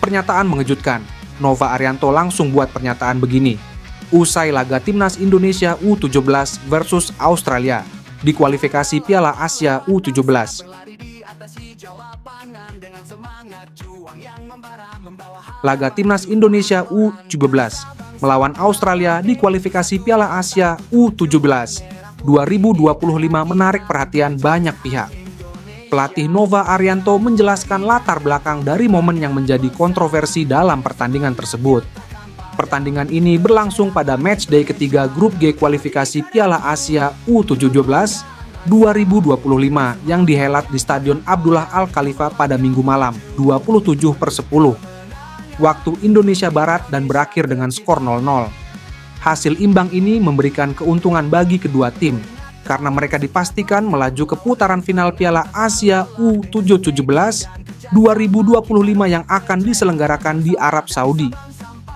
Pernyataan mengejutkan. Nova Arianto langsung buat pernyataan begini. Usai laga Timnas Indonesia U17 versus Australia di kualifikasi Piala Asia U17. Laga Timnas Indonesia U17 melawan Australia di kualifikasi Piala Asia U17 2025 menarik perhatian banyak pihak. Pelatih Nova Arianto menjelaskan latar belakang dari momen yang menjadi kontroversi dalam pertandingan tersebut. Pertandingan ini berlangsung pada matchday ketiga grup G kualifikasi Piala Asia U17 2025 yang dihelat di Stadion Abdullah Al Khalifa pada Minggu malam 27/10 waktu Indonesia Barat dan berakhir dengan skor 0-0. Hasil imbang ini memberikan keuntungan bagi kedua tim karena mereka dipastikan melaju ke putaran final Piala Asia U17 2025 yang akan diselenggarakan di Arab Saudi.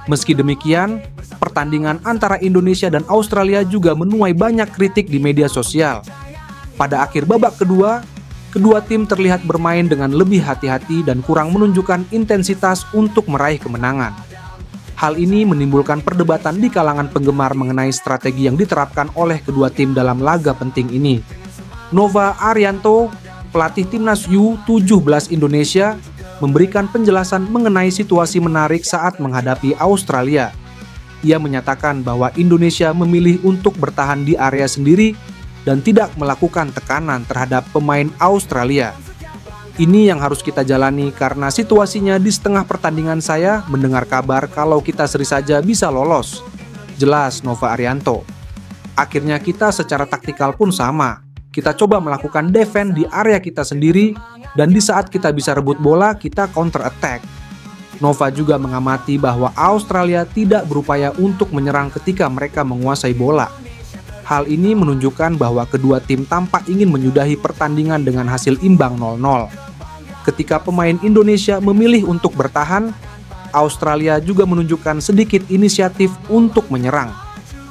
Meski demikian, pertandingan antara Indonesia dan Australia juga menuai banyak kritik di media sosial. Pada akhir babak kedua, kedua tim terlihat bermain dengan lebih hati-hati dan kurang menunjukkan intensitas untuk meraih kemenangan. Hal ini menimbulkan perdebatan di kalangan penggemar mengenai strategi yang diterapkan oleh kedua tim dalam laga penting ini. Nova Arianto, pelatih Timnas U17 Indonesia, memberikan penjelasan mengenai situasi menarik saat menghadapi Australia. Ia menyatakan bahwa Indonesia memilih untuk bertahan di area sendiri dan tidak melakukan tekanan terhadap pemain Australia. Ini yang harus kita jalani karena situasinya di setengah pertandingan saya mendengar kabar kalau kita seri saja bisa lolos. Jelas Nova Arianto. Akhirnya kita secara taktikal pun sama. Kita coba melakukan defense di area kita sendiri dan di saat kita bisa rebut bola kita counter attack. Nova juga mengamati bahwa Australia tidak berupaya untuk menyerang ketika mereka menguasai bola. Hal ini menunjukkan bahwa kedua tim tampak ingin menyudahi pertandingan dengan hasil imbang 0-0. Ketika pemain Indonesia memilih untuk bertahan, Australia juga menunjukkan sedikit inisiatif untuk menyerang,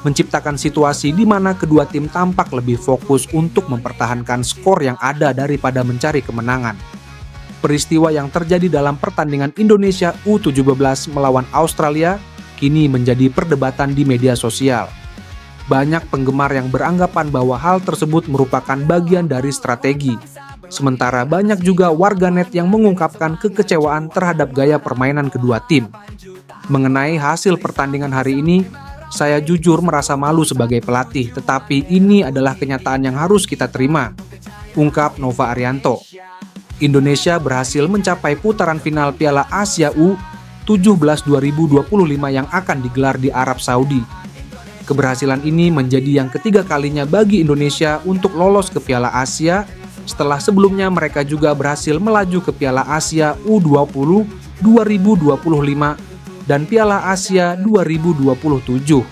menciptakan situasi di mana kedua tim tampak lebih fokus untuk mempertahankan skor yang ada daripada mencari kemenangan. Peristiwa yang terjadi dalam pertandingan Indonesia U17 melawan Australia kini menjadi perdebatan di media sosial. Banyak penggemar yang beranggapan bahwa hal tersebut merupakan bagian dari strategi. Sementara banyak juga warganet yang mengungkapkan kekecewaan terhadap gaya permainan kedua tim. Mengenai hasil pertandingan hari ini, saya jujur merasa malu sebagai pelatih, tetapi ini adalah kenyataan yang harus kita terima, ungkap Nova Arianto. Indonesia berhasil mencapai putaran final Piala Asia U17 2025 yang akan digelar di Arab Saudi. Keberhasilan ini menjadi yang ketiga kalinya bagi Indonesia untuk lolos ke Piala Asia setelah sebelumnya mereka juga berhasil melaju ke Piala Asia U20 2025 dan Piala Asia 2027.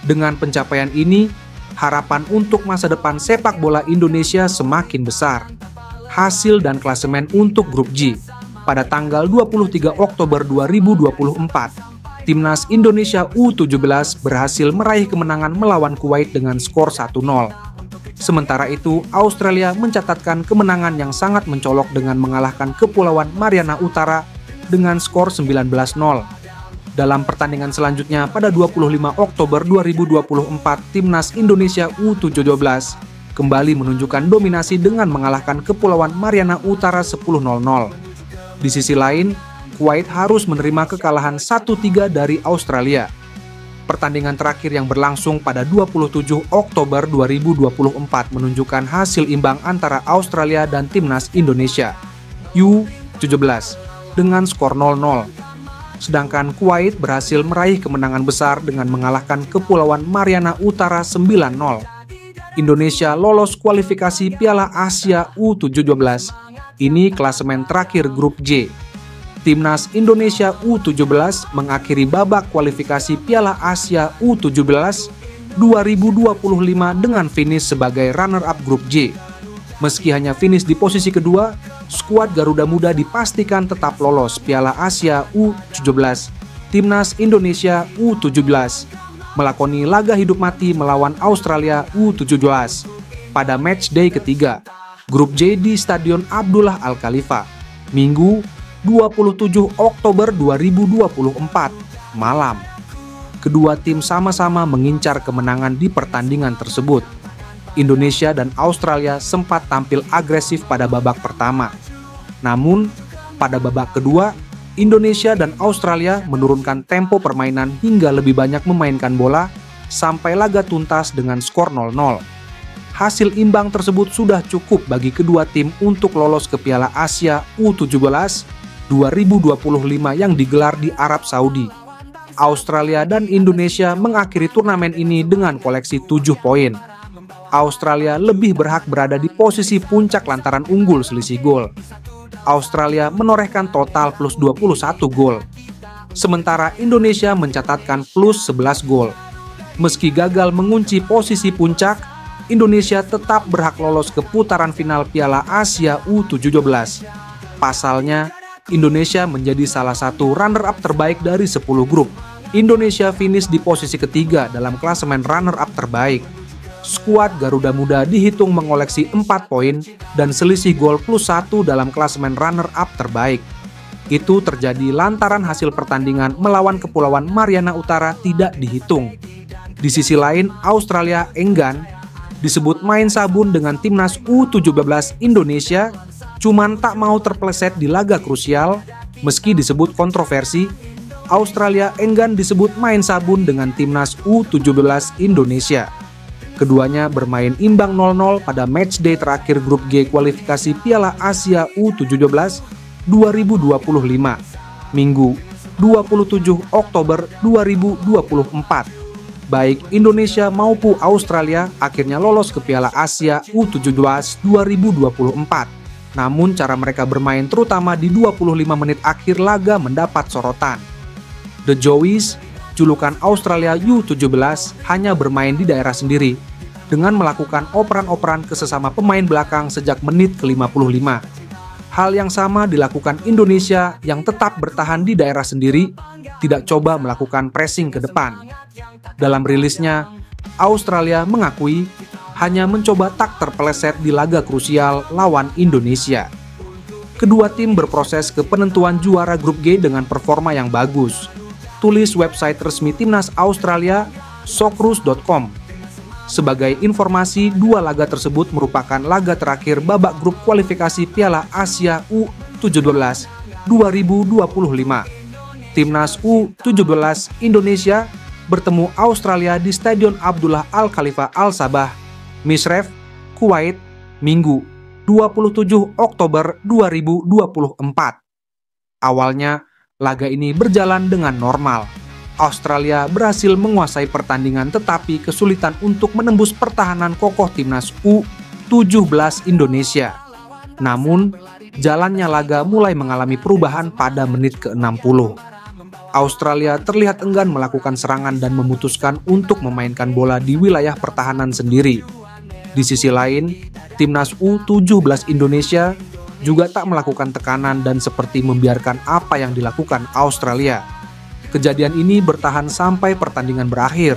Dengan pencapaian ini, harapan untuk masa depan sepak bola Indonesia semakin besar. Hasil dan klasemen untuk grup G. Pada tanggal 23 Oktober 2024, Timnas Indonesia U17 berhasil meraih kemenangan melawan Kuwait dengan skor 1-0. Sementara itu, Australia mencatatkan kemenangan yang sangat mencolok dengan mengalahkan Kepulauan Mariana Utara dengan skor 19-0. Dalam pertandingan selanjutnya pada 25 Oktober 2024, Timnas Indonesia U17 kembali menunjukkan dominasi dengan mengalahkan Kepulauan Mariana Utara 10-0. Di sisi lain, Kuwait harus menerima kekalahan 1-3 dari Australia. Pertandingan terakhir yang berlangsung pada 27 Oktober 2024 menunjukkan hasil imbang antara Australia dan Timnas Indonesia U17 dengan skor 0-0. Sedangkan Kuwait berhasil meraih kemenangan besar dengan mengalahkan Kepulauan Mariana Utara 9-0. Indonesia lolos kualifikasi Piala Asia U17. Ini klasemen terakhir grup J. Timnas Indonesia U17 mengakhiri babak kualifikasi Piala Asia U17 2025 dengan finish sebagai runner-up grup J. Meski hanya finish di posisi kedua, skuad Garuda Muda dipastikan tetap lolos Piala Asia U17. Timnas Indonesia U17 melakoni laga hidup mati melawan Australia U17 pada matchday ketiga grup J di Stadion Abdullah Al Khalifa, Minggu 27 Oktober 2024, malam. Kedua tim sama-sama mengincar kemenangan di pertandingan tersebut. Indonesia dan Australia sempat tampil agresif pada babak pertama. Namun, pada babak kedua, Indonesia dan Australia menurunkan tempo permainan hingga lebih banyak memainkan bola sampai laga tuntas dengan skor 0-0. Hasil imbang tersebut sudah cukup bagi kedua tim untuk lolos ke Piala Asia U17 2025 yang digelar di Arab Saudi. Australia dan Indonesia mengakhiri turnamen ini dengan koleksi 7 poin. Australia lebih berhak berada di posisi puncak lantaran unggul selisih gol. Australia menorehkan total plus 21 gol. Sementara Indonesia mencatatkan plus 11 gol. Meski gagal mengunci posisi puncak, Indonesia tetap berhak lolos ke putaran final Piala Asia U17. Pasalnya, Indonesia menjadi salah satu runner-up terbaik dari 10 grup. Indonesia finish di posisi ketiga dalam klasemen runner-up terbaik. Skuad Garuda Muda dihitung mengoleksi 4 poin dan selisih gol plus 1 dalam klasemen runner-up terbaik. Itu terjadi lantaran hasil pertandingan melawan Kepulauan Mariana Utara tidak dihitung. Di sisi lain, Australia enggan disebut main sabun dengan timnas U17 Indonesia, cuman tak mau terpeleset di laga krusial. Meski disebut kontroversi, Australia enggan disebut main sabun dengan timnas U17 Indonesia. Keduanya bermain imbang 0-0 pada matchday terakhir grup G kualifikasi Piala Asia U17 2025, Minggu 27 Oktober 2024. Baik Indonesia maupun Australia akhirnya lolos ke Piala Asia U17 2024. Namun cara mereka bermain terutama di 25 menit akhir laga mendapat sorotan. The Joeys, julukan Australia U17, hanya bermain di daerah sendiri dengan melakukan operan-operan ke sesama pemain belakang sejak menit ke-55. Hal yang sama dilakukan Indonesia yang tetap bertahan di daerah sendiri, tidak coba melakukan pressing ke depan. Dalam rilisnya, Australia mengakui hanya mencoba tak terpeleset di laga krusial lawan Indonesia. Kedua tim berproses ke penentuan juara grup G dengan performa yang bagus. Tulis website resmi timnas Australia, socceroos.com. Sebagai informasi, dua laga tersebut merupakan laga terakhir babak grup kualifikasi Piala Asia U17 2025. Timnas U17 Indonesia bertemu Australia di Stadion Abdullah Al Khalifa Al Sabah, Misref, Kuwait, Minggu 27 Oktober 2024. Awalnya, laga ini berjalan dengan normal. Australia berhasil menguasai pertandingan tetapi kesulitan untuk menembus pertahanan kokoh timnas U17 Indonesia. Namun, jalannya laga mulai mengalami perubahan pada menit ke-60. Australia terlihat enggan melakukan serangan dan memutuskan untuk memainkan bola di wilayah pertahanan sendiri. Di sisi lain, timnas U17 Indonesia juga tak melakukan tekanan dan seperti membiarkan apa yang dilakukan Australia. Kejadian ini bertahan sampai pertandingan berakhir.